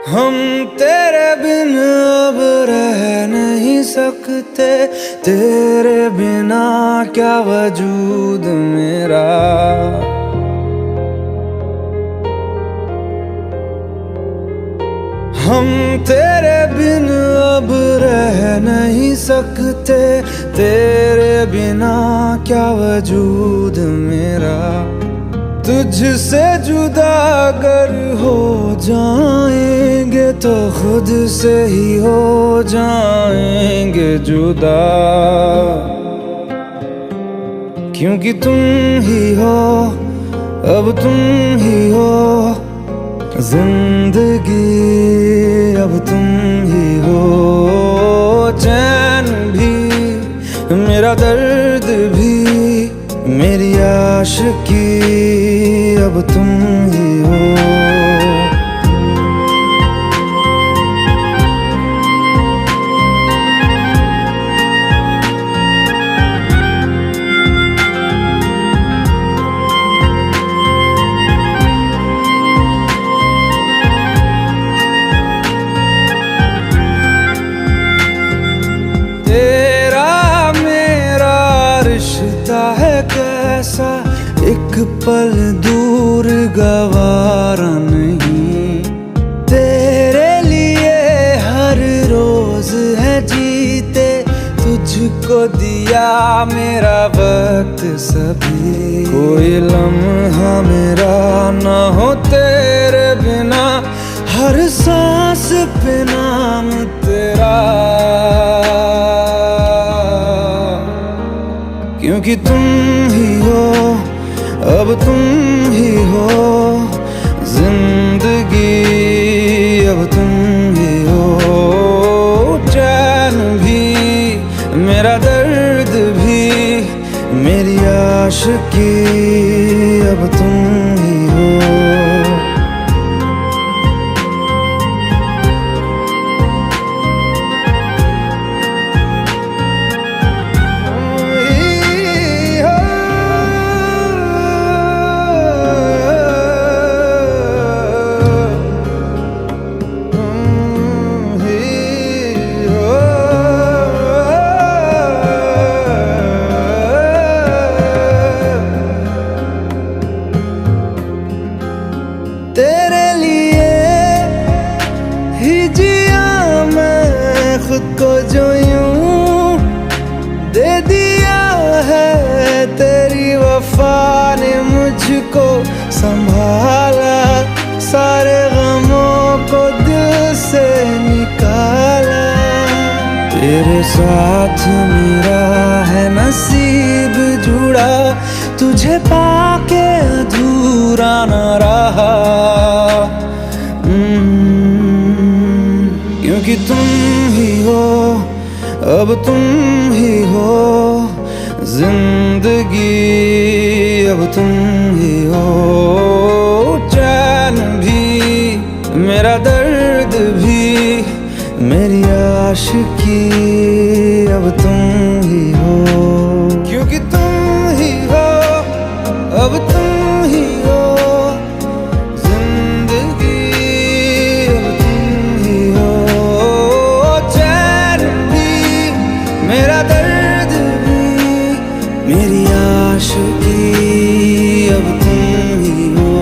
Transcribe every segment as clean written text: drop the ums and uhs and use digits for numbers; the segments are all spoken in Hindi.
हम तेरे बिन अब रह नहीं सकते, तेरे बिना क्या वजूद मेरा। हम तेरे बिन अब रह नहीं सकते, तेरे बिना क्या वजूद मेरा। तुझसे जुदा अगर हो जाएंगे तो खुद से ही हो जाएंगे जुदा, क्योंकि तुम ही हो, अब तुम ही हो जिंदगी, अब तुम ही हो। चैन भी, मेरा दर्द भी, मेरी आशिकी, अब तुम ही हो। तेरा मेरा रिश्ता है कैसा, एक पल दूर गवारा नहीं। तेरे लिए हर रोज है जीते, तुझको दिया मेरा वक्त सभी। कोई लम्हा मेरा ना हो तेरे बिना, हर सांस पे नाम तेरा, क्योंकि तुम ही हो, अब तुम ही हो जिंदगी, अब तुम ही हो। चैन भी, मेरा दर्द भी, मेरी आशिकी, अब तुम ही हो। तेरे लिए ही जिया मैं खुद को, जो यूं दे दिया है तेरी वफा ने मुझको संभाला। सारे गमों को दिल से निकाला, तेरे साथ मेरा है नसीब जुड़ा, तुझे पाके अधूरा न रहा। क्योंकि तुम ही हो, अब तुम ही हो जिंदगी, अब तुम ही हो। चैन भी, मेरा दर्द भी, मेरी आशिकी, अब तुम ही हो। क्योंकि तुम ही हो, अब तुम ही हो जिंदगी, अब तुम ही हो। चैन भी, मेरा दर्द भी, मेरी आशिकी, अब तुम ही हो।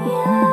Yeah.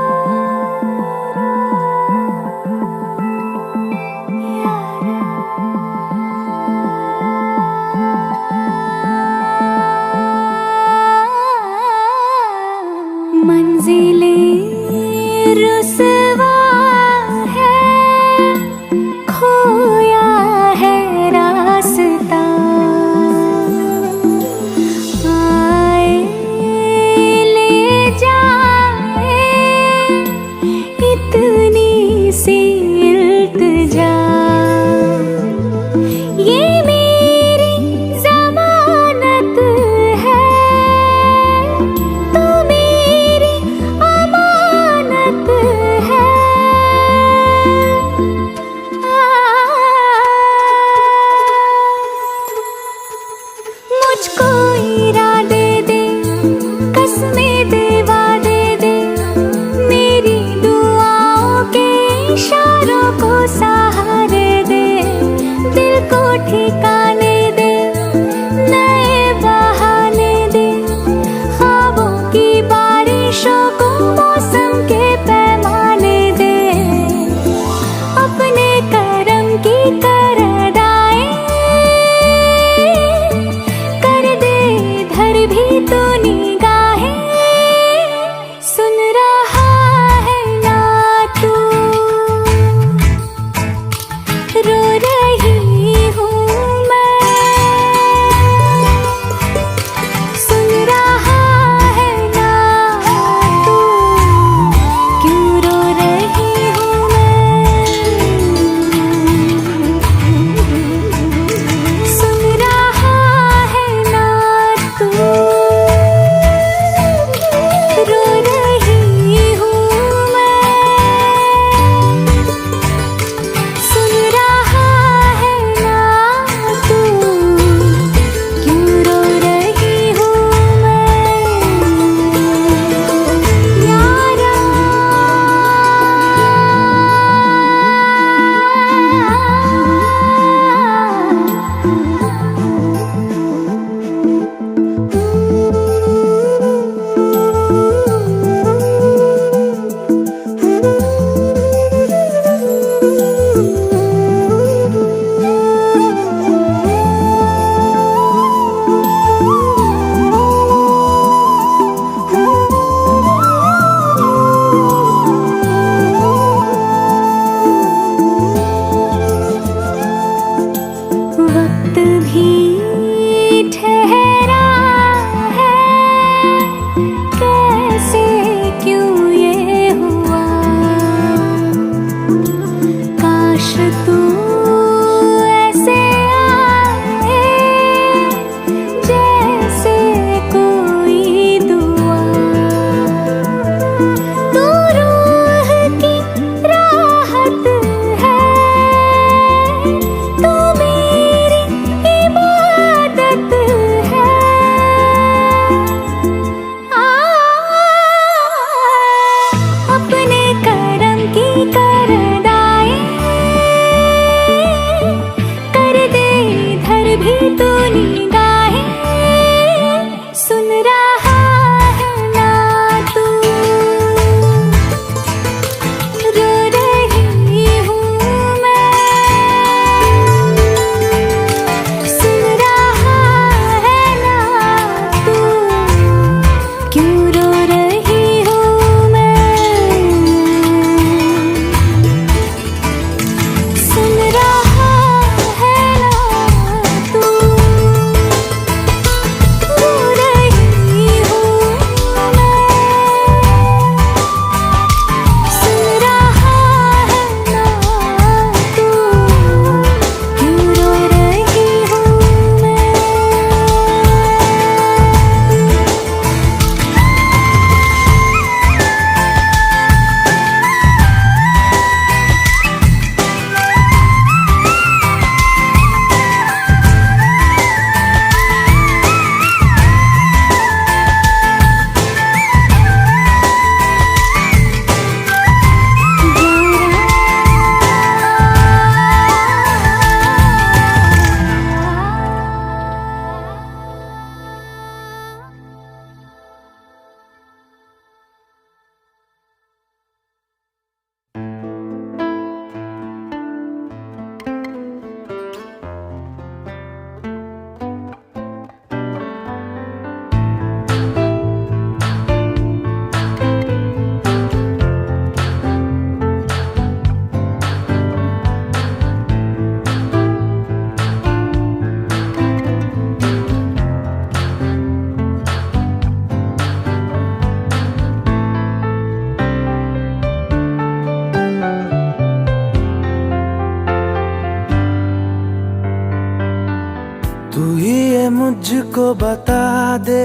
बता दे,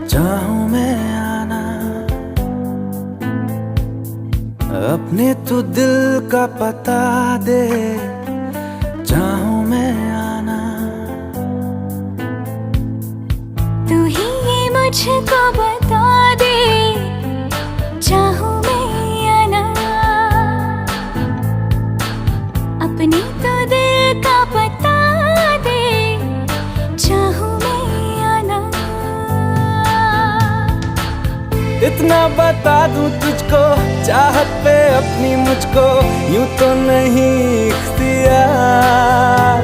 चाहूं मैं आना अपने तू दिल का पता दे, चाहूं मैं आना। तू ही मुझको बता दे, चाहूं मैं आना अपने तो दिल का पता दे, चाहूं मैं आना। इतना बता दूं तुझको, चाहत पे अपनी मुझको यूं तो नहीं इख्तियार।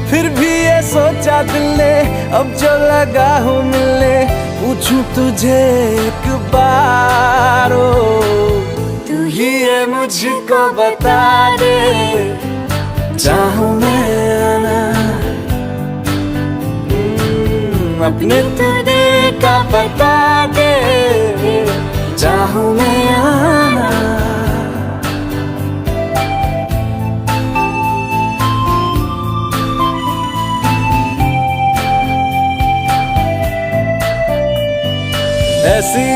फिर भी ये सोचा दिल ने, अब जो लगा हूँ मिलने, पूछूं तुझे एक बार। ओ तू ही ये मुझको बता दे, चाहूं मैं आना अपने तो दिल का पता दे, चाहूं मैं आना। ऐसी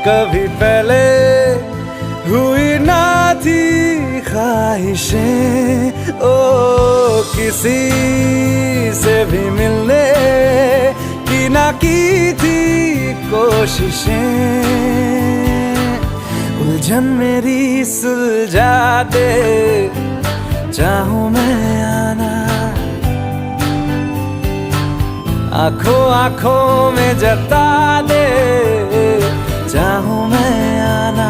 कभी पहले हुई ना थी ख्वाहिशें, ओ किसी से भी मिलने की ना की थी कोशिशें। उलझन मेरी सुलझा दे, चाहूं मैं आना आंखों आंखों में जता दे, चाहूं मैं आना।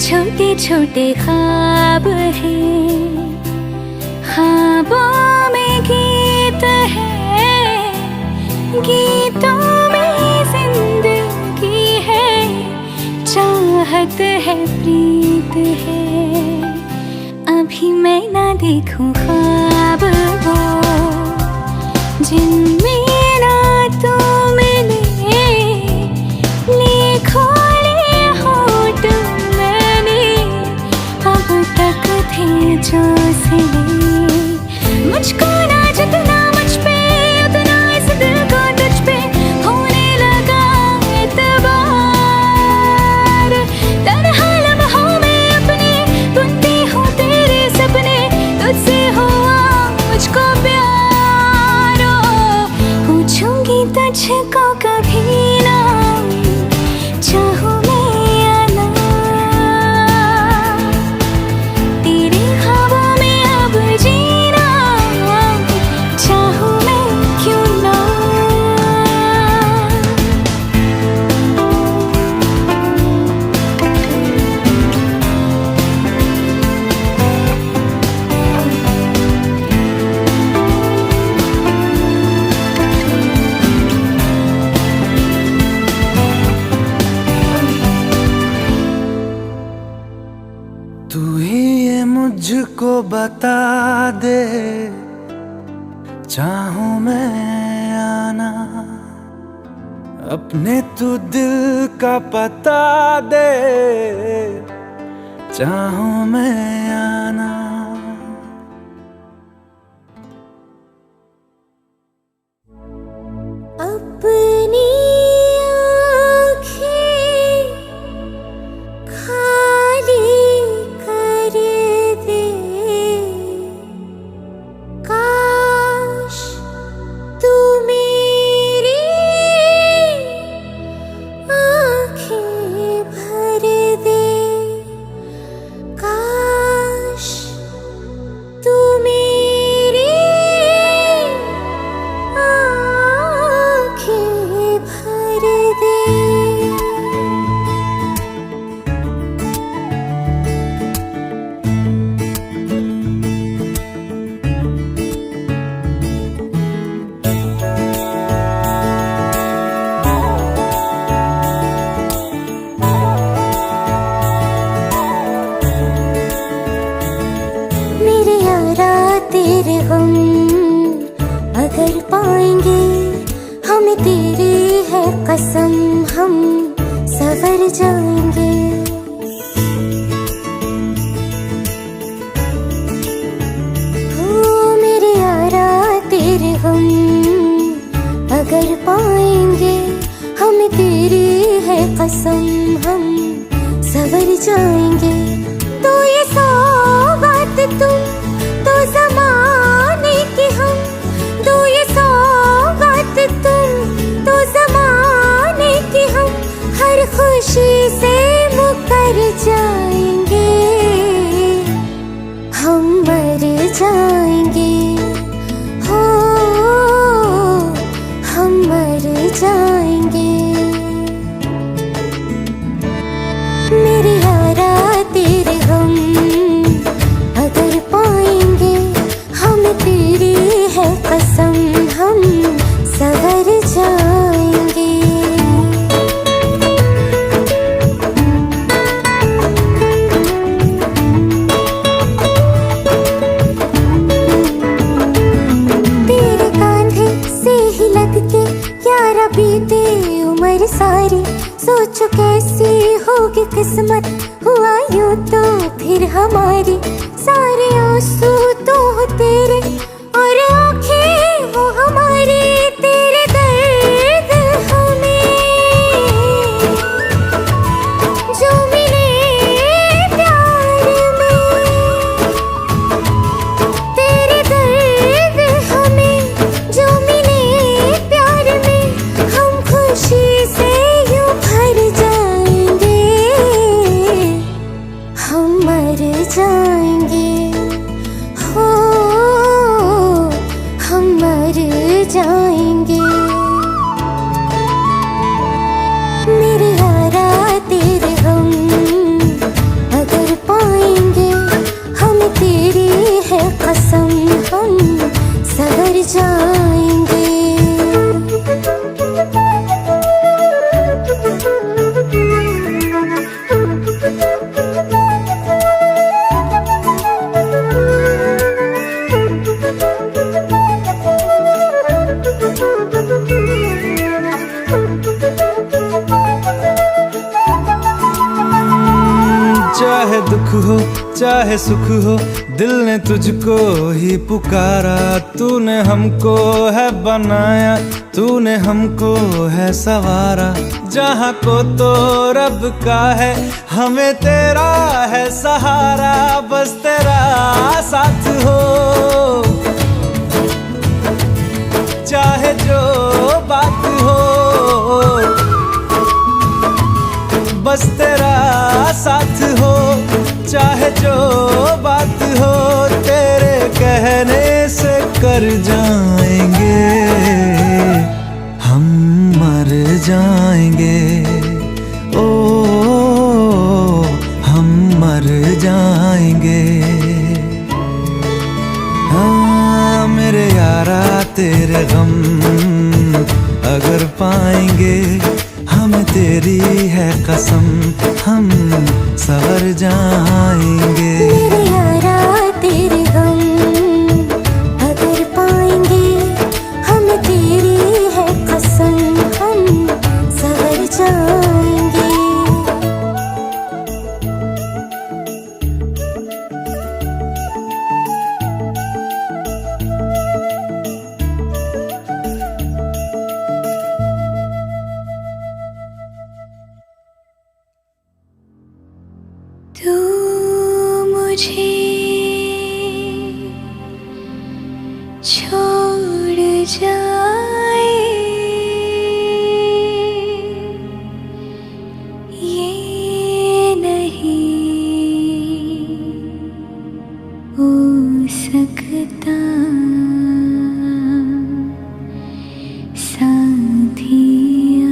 छोटे छोटे ख्वाब हैं, ख्वाबों में गीत है, गीतों में जिंदगी है, चाहत है, प्रीत है। अभी मैं ना देखूं ख्वाब वो जिनमें ना तू मिले, लिखो जो सिले। मुझको ना जितना मुझ पे, उतना इस दिल को तुझ पे होने लगा एतबार। तन्हा लम्हों में अपने बुनती हूँ तेरे सपने, तुझसे हुआ मुझको प्यार। पूछूंगी तुझको कभी ना, चाहूं तू ही ये मुझको बता दे, चाहूं मैं आना अपने तू दिल का पता दे, चाहूं मैं आना। अपनी जाएंगे। ओ मेरे यारा तेरे हम अगर पाएंगे, हमें तेरी है कसम, हम सवर जाएंगे। तो ये सौगात तुम तो ज़माने की, हम तो ये सौगात तुम तो ज़माने की, हम हर खुशी से मुकर जाएंगे, हम मर जाएंगे, हो हम मर जाएंगे। मेरे यारा तेरे हम अगर पाएंगे, हमें तेरी है कसम, हम सवर जाएंगे। तेरे कांधे से ही लग के यारा बीते उम्र सारी, सोचो कैसी होगी किस्मत, हुआ यूं तो फिर हमारी। सारे आंसू तो हो तेरे और आंखें हो हमारी, तेरे दर्द हमें जो मिले प्यार में, तेरे दर्द हमें जो मिले प्यार में, हम खुशी से यूं भर जाएंगे, हम मर जाएंगे, हो हम मर जाएंगे। मेरे यारा तेरे हम अगर पाएंगे, हमें तेरी है कसम, हम सवर जाएंगे। चाहे दुख हो चाहे सुख हो, दिल ने तुझको ही पुकारा। तूने हमको है बनाया, तूने हमको है सवारा। जहाँ को तो रब का है, हमें तेरा है सहारा। बस तेरा साथ हो, चाहे जो बात हो, बस तेरा साथ हो, चाहे जो बात हो। तेरे कहने से कर जाएंगे, हम मर जाएंगे, ओ हम मर जाएंगे। हाँ मेरे यारा तेरे गम अगर पाएंगे, हमें तेरी है कसम, हम सवर जाएंगे। मेरे यारा तेरे गम अगर पाएंगे, हमें तेरी है कसम, हम सवर जाएंगे। तू मुझे छोड़ जाए, ये नहीं हो सकता साथिया।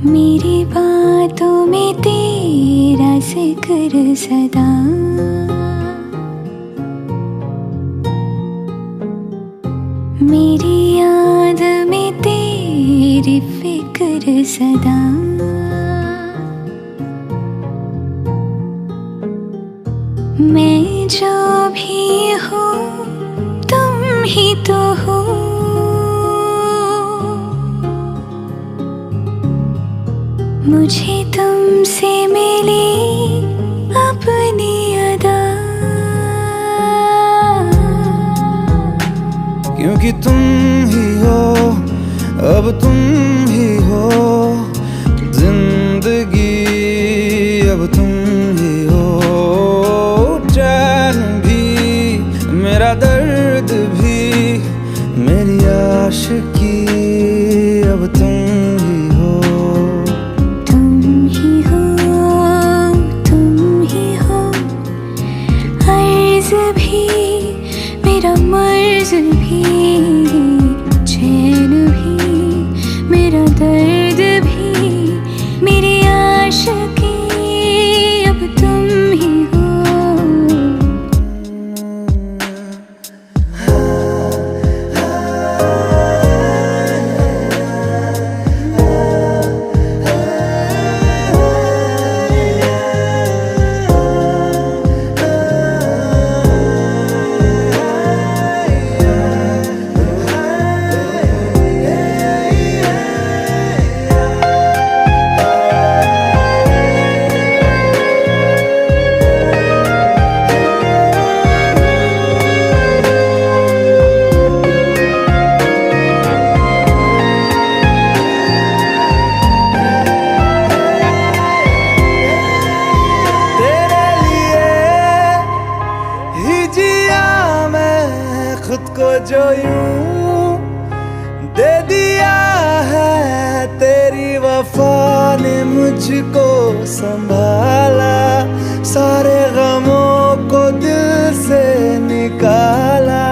मेरी बातों में तेरा जिक्र सदा, मेरी याद में तेरी फिक्र सदा। मैं जो भी हो तुम ही तो हो। मुझे तुमसे मिली अपनी अदा, क्योंकि तुम ही हो, अब तुम ही हो जिंदगी, अब तुम ही हो चैन भी, मेरा दर्द भी, मेरी आशिकी, अब तुम ही हो। तुम ही हो, तुम ही हो, अर्ज़ भी मेरा मर्ज़ भी, चैन भी मेरा दर्द भी, मेरी आशिकी, अब तुम ही हो। खुद को जो यूं दे दिया है, तेरी वफा ने मुझको संभाला, सारे गमों को दिल से निकाला।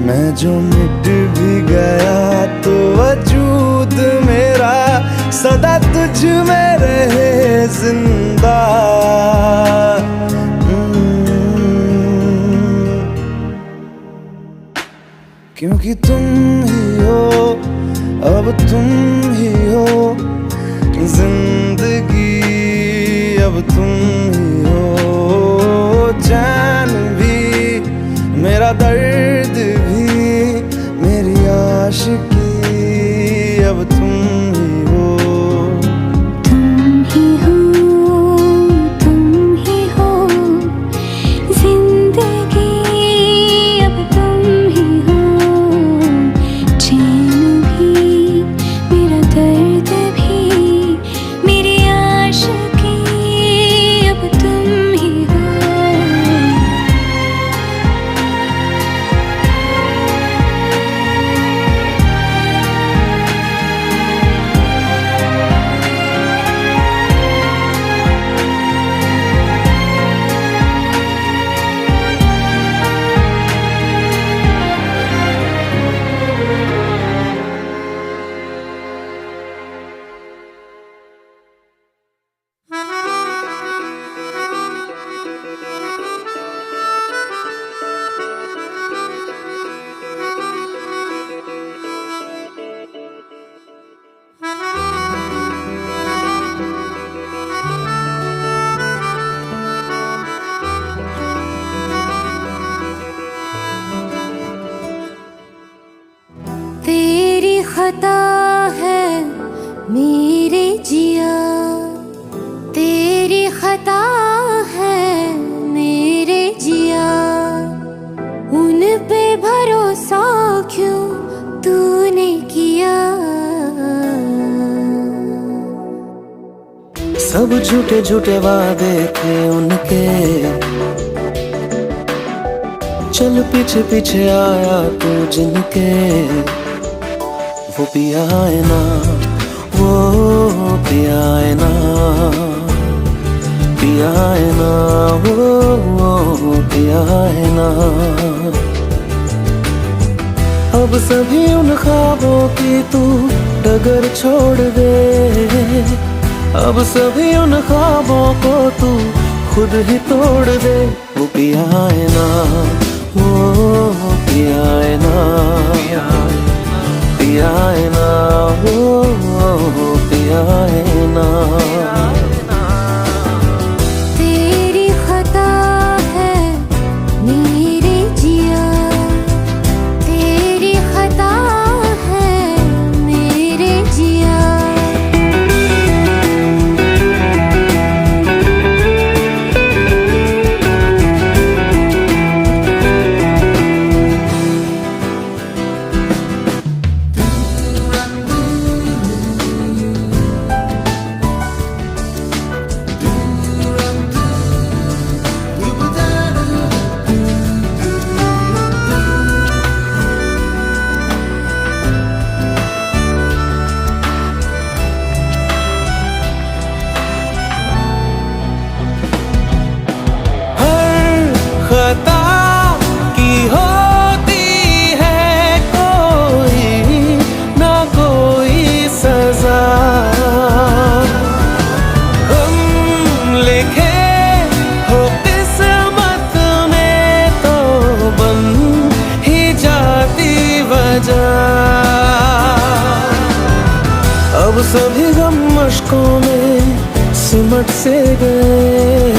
मैं जो मिट भी गया तो वजूद मेरा सदा तुझ में रहे जिंदा। क्योंकि तुम ही हो, अब तुम ही हो जिंदगी, अब तुम ही हो चैन भी, मेरा दर्द भी, मेरी आशिकी, अब तुम ही हो। तुम ही हो, तुम ही हो जिंदगी, अब तुम ही हो चैन भी, मेरा दर्द भी, मेरी आशिकी, अब तुम ही हो। तेरी खता है मेरे जिया, तेरी खता है मेरे जिया, उन पे भरोसा क्यों तूने किया। सब झूठे झूठे वादे थे उनके, चल पीछे पीछे आया तू जिनके, वो पिया है ना, वो पिया है ना, पिया है ना, वो पिया है ना। अब सभी उन ख्वाबों की तू डगर छोड़ दे, अब सभी उन ख्वाबों को तू खुद ही तोड़ दे। वो पिया है ना, वो पिया है ना, पिया है ना, वो पिया है ना। तेरी खता है सभी गम मुश्कों में सिमट से गए,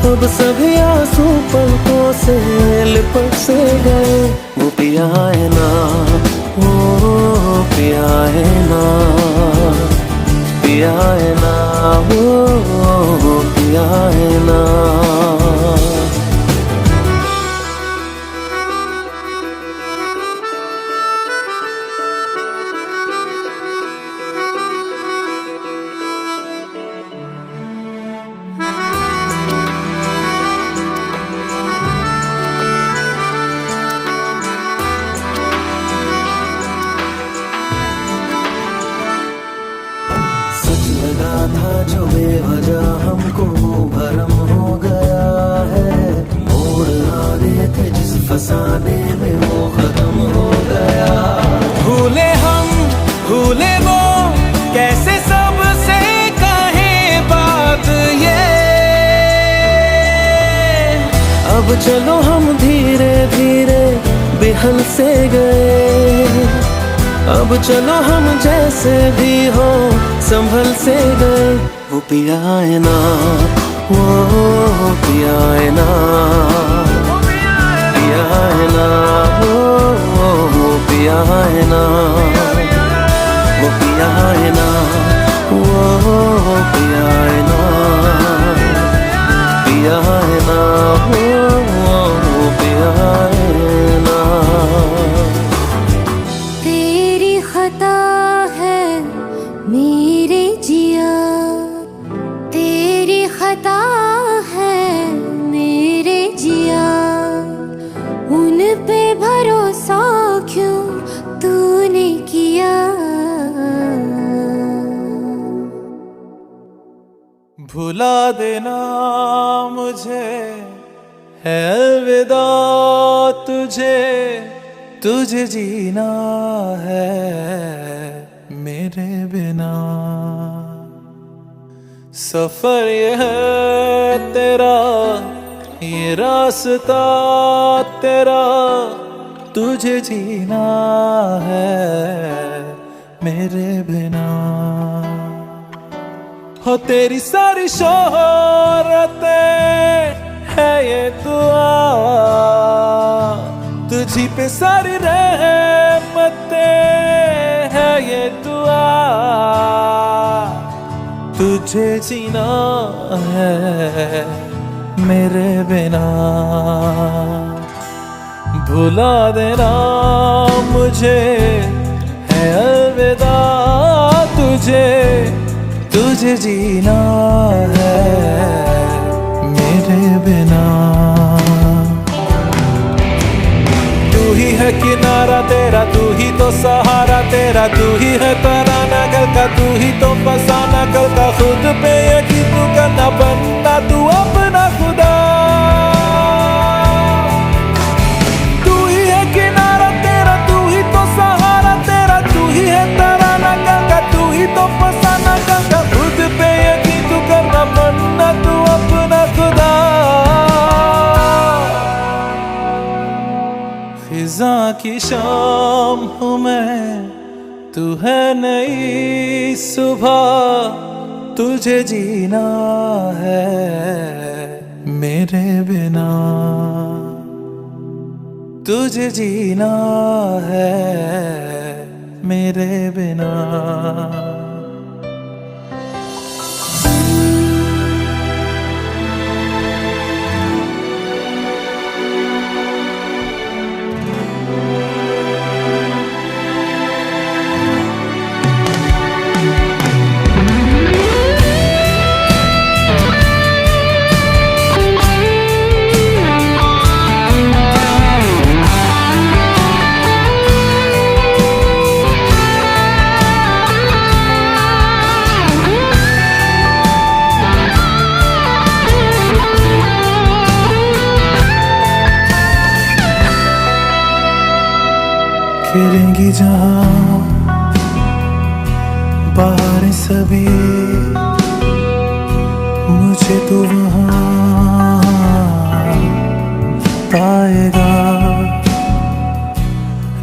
अब सभी आंसू पलकों से लिपट से गए। वो पिया है ना, वो पिया है ना, पिया है ना, वो पिया है ना। लगा था जो बेवजह हमको भरम हो गया है, मोड़ आने थे जिस फसाने में वो खत्म हो गया। भूले हम भूले वो, कैसे सबसे कहे बात ये। अब चलो हम धीरे धीरे बिहल से गए, अब चलो हम जैसे भी हो संभल से गए। वो पिया है ना, वो पिया है ना, पिया है ना, वो पिया है ना, वो पिया है ना, वो पिया है ना, पिया है ना, वो पिया है ना। तेरी खता है मेरे जिया, तेरी खता है मेरे जिया, उन पे भरोसा क्यों तूने किया। भुला देना मुझे है अलविदा तुझे, तुझे जीना है मेरे बिना। सफर ये है तेरा, ये रास्ता तेरा, तुझे जीना है मेरे बिना। हो तेरी सारी शोहरतें है ये दुआ, तुझी पे सारी रहमतें है ये दुआ, तुझे जीना है मेरे बिना। भुला देना मुझे है अलविदा तुझे, तुझे जीना है मेरे बिना। तू ही है किनारा तेरा, तू ही तो सहारा तेरा, तू ही है तराना गल का, तू ही तो फसाना गल का। खुद पे यकीन तू करना, बनना तू अपना खुदा। तू ही है किनारा तेरा, तू ही तो सहारा तेरा, तू ही है तराना गल का, तू ही तो फसाना गल का। खुद पे यकीन तू करना, बनना तू अपना खुदा। फिजा की शाम हूँ मैं, तू है नई सुबह, तुझे जीना है मेरे बिना, तुझे जीना है मेरे बिना। खेलेंगी जहाँ बाहर सभी, मुझे तो वहाँ पाएगा।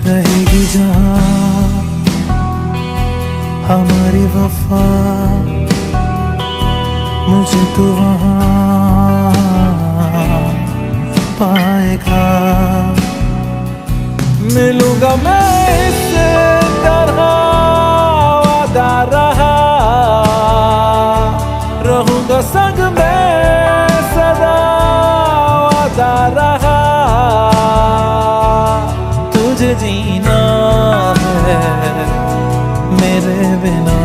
रहेगी जहाँ हमारी बेवफा मुझे तो वहाँ पाएगा। मिलूंगा मैं इस तरह वादा रहा, रहूंगा संग में सदा वादा रहा। तुझे जीना है मेरे बिना,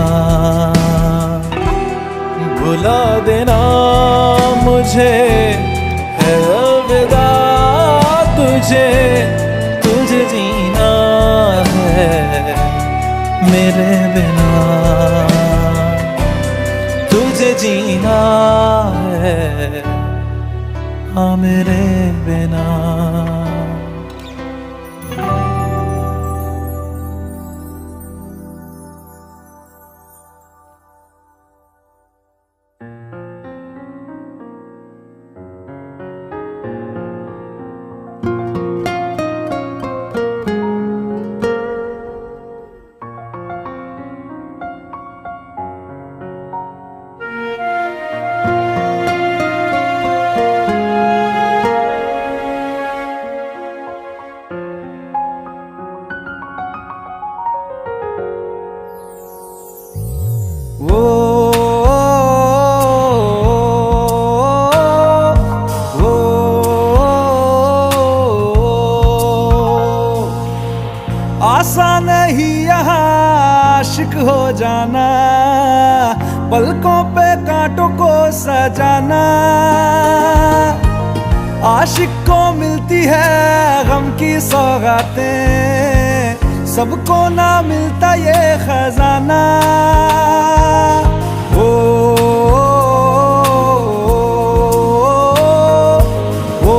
भुला देना मुझे है अलविदा। तुझे तुझे जीना है मेरे बिना, तुझे जीना है हाँ मेरे बिना। वो आसान नहीं यहाँ आशिक हो जाना, पलकों पे कांटों को सजाना। आशिक को मिलती है गम की सौगातें, सबको ना मिलता ये खजाना। ओ, ओ, ओ,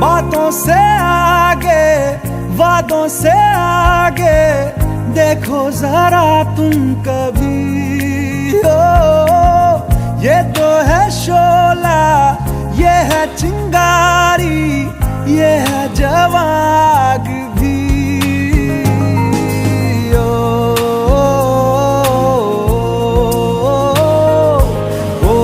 बातों से आगे वादों से आगे देखो जरा तुम कभी। ओ ये तो है शोला, ये है चिंगारी, ये है जवाग भी। ओ, ओ,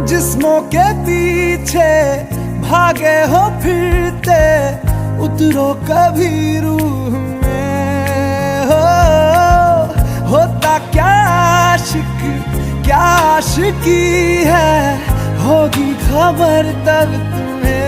जिस्मों के पीछे भागे हो फिरते, उतरो कभी रूह में। होता क्या आशिक क्या आशिकी है, होगी खबर तब तुम्हें।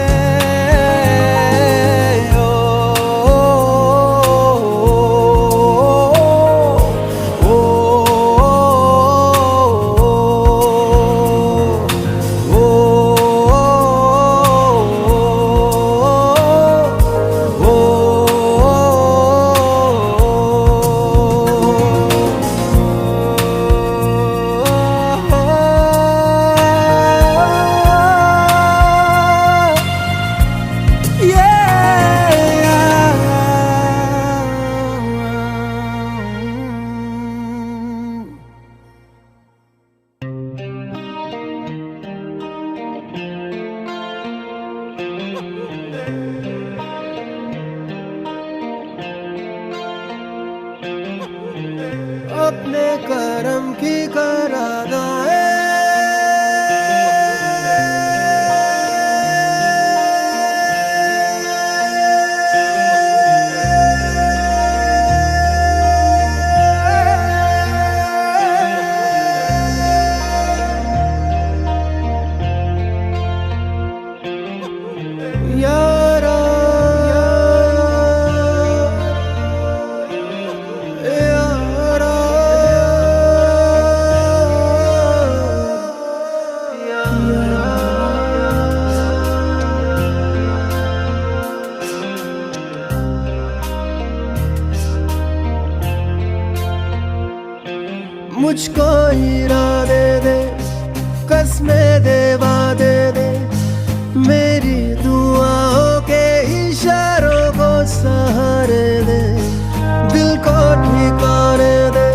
ठिकाने दे,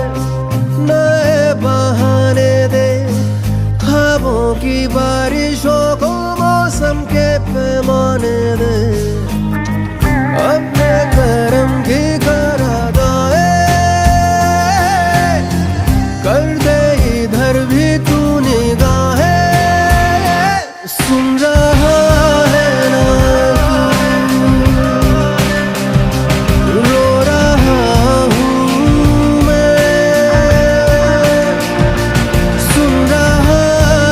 नए बहाने दे, ख्वाबों की बारिशों को मौसम के पैमाने दे, अपने करम की करादाए कर दे इधर भी तू निगाहें। सुन रहा है ना तू, रो रहा हूँ मैं। सुन रहा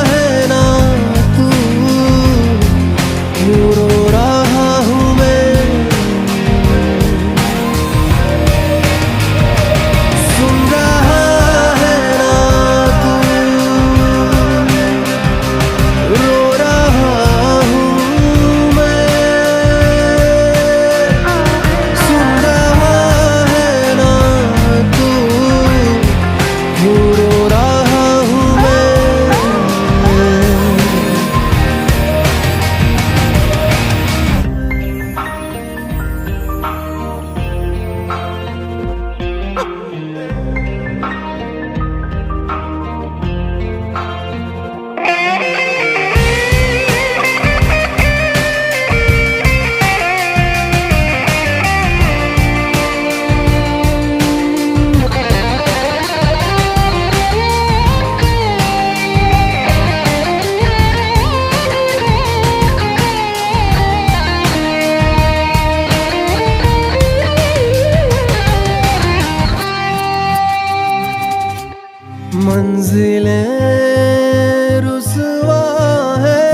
है ना तू, रो रहा हूँ मैं। सुन रहा है ना तू, रो रहा हूँ मैं। सुन रहा है ना तू, रो रहा हूँ मैं। मंजिलें रुसवा है,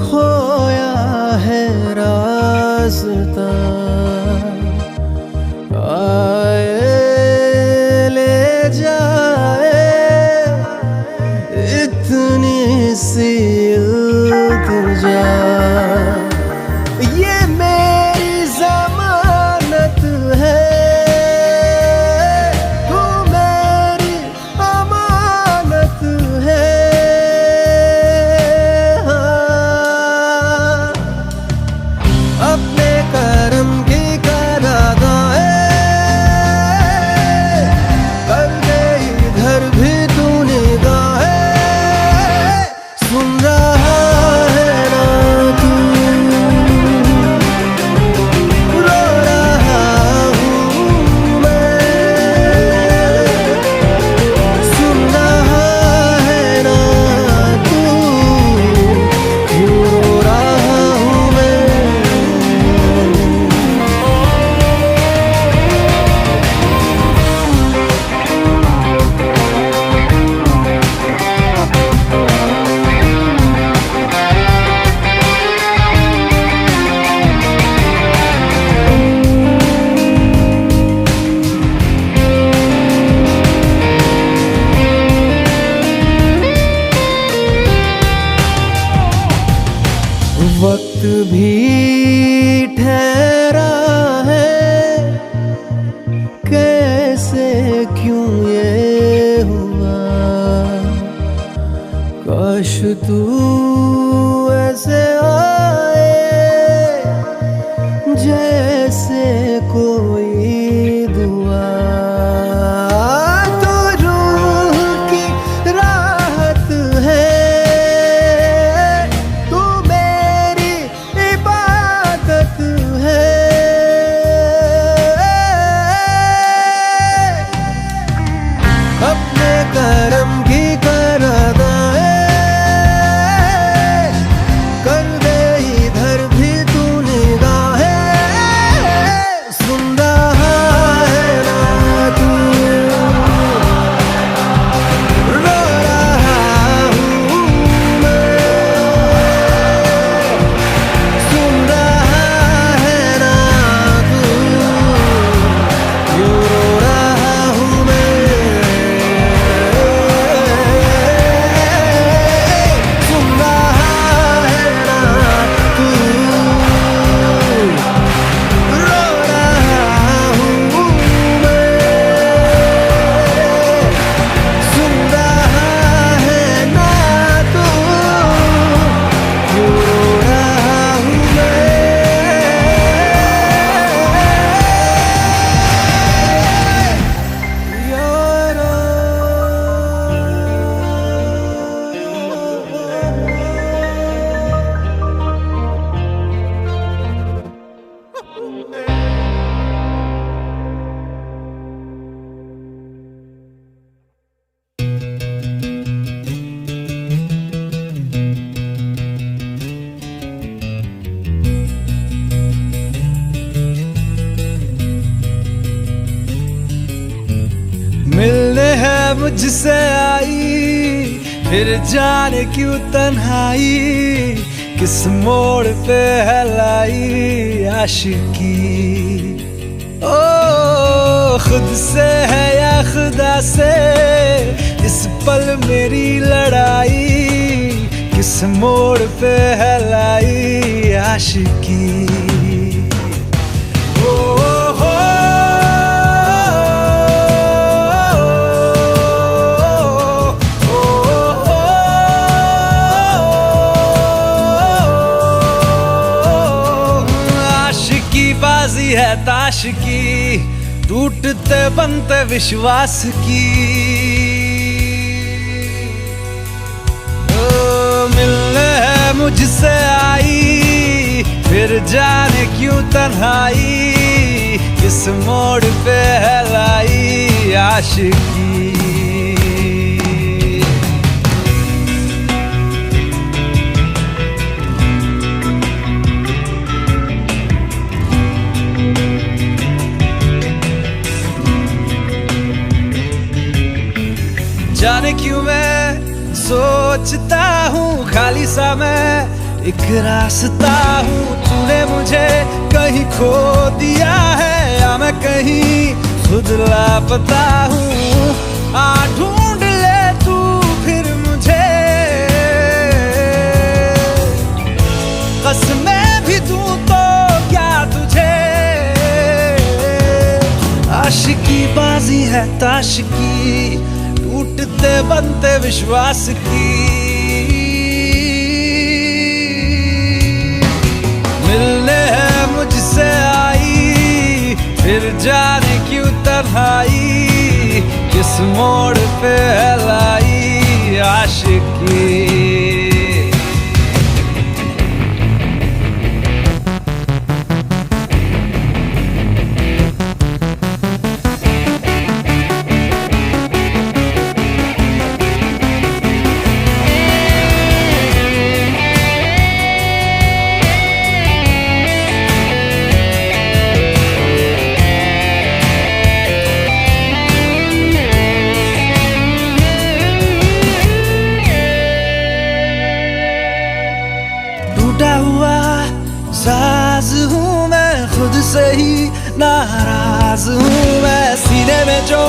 खोया है रास्ता, आए ले जाए इतनी सी इल्तिजा। ये मेरी जमानत है, तू मेरी अमानत है। हाँ, अपने करम की करादाए कर दे इधर भी तू निगाहें। सुन रहा है ना तू, रो रहा हूँ मैं। सुन रहा है ना तू, रो रहा हूँ मैं। वक्त भी ठहरा है, कैसे क्यों ये हुआ। काश तू ऐसे आए जैसे कोई दुआ। तो रूह की राहत है, तू मेरी इबादत है। अपने करम की करादाए मुझसे आई, फिर जाने क्यों तन्हाई, किस मोड़ पे है लाई आशिकी। ओ खुद से है या खुदा से, इस पल मेरी लड़ाई, किस मोड़ पे है लाई आशिकी। बाजी है ताश की, टूटते बनते विश्वास की। मिलने है मुझसे आई, फिर जाने क्यों तन्हाई, किस मोड़ पे है लाई आशिकी। जाने क्यों मैं सोचता हूँ खाली सा मैं एक रास्ता हूँ, तूने मुझे कहीं खो दिया है या मैं कहीं खुद लापता हूँ। आ ढूंढ ले तू फिर मुझे, कसमें भी दूँ तो क्या तुझे। आशिकी बाजी है ताश की, टूटते बनते विश्वास की। मिलने है मुझसे आई, फिर जाने क्यों तन्हाई, किस मोड़ पे है लाई आशिकी। टूटा हुआ साज हूँ मैं, खुद से ही नाराज हूँ मैं। सीने में जो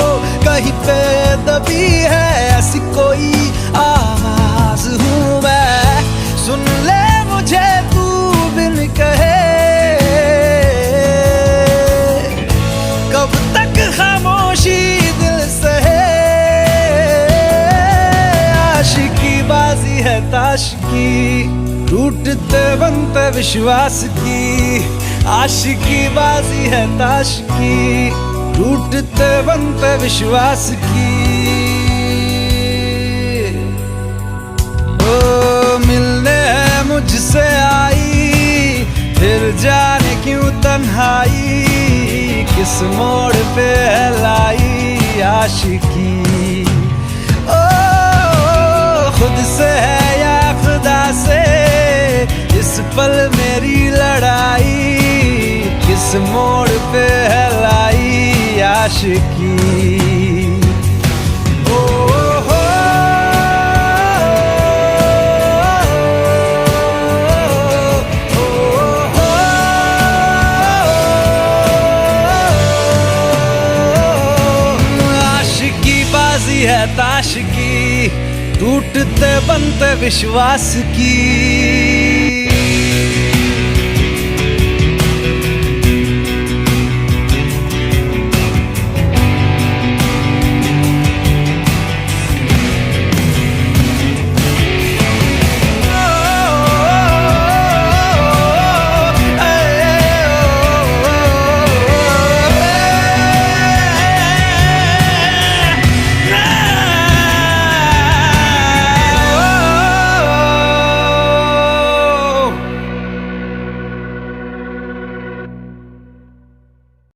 कहीं पे दबी है, ऐसी कोई आवाज हूँ मैं। सुन ले मुझे तू बिन कहे, कब तक खामोशी दिल सहे। आशिकी बाजी है ताश की, टूटते बनते विश्वास की। आशिकी बाजी है ताश की, टूटते बनते विश्वास की। ओ मिलने है मुझसे आई, फिर जाने क्यों तन्हाई, किस मोड़ पे है लाई आशिकी। ओ खुद से है या खुदा से, इस पल मेरी लड़ाई, किस मोड़ पे है लाई आशिकी। आशिकी बाजी है ताश की, टूटते बनते विश्वास की।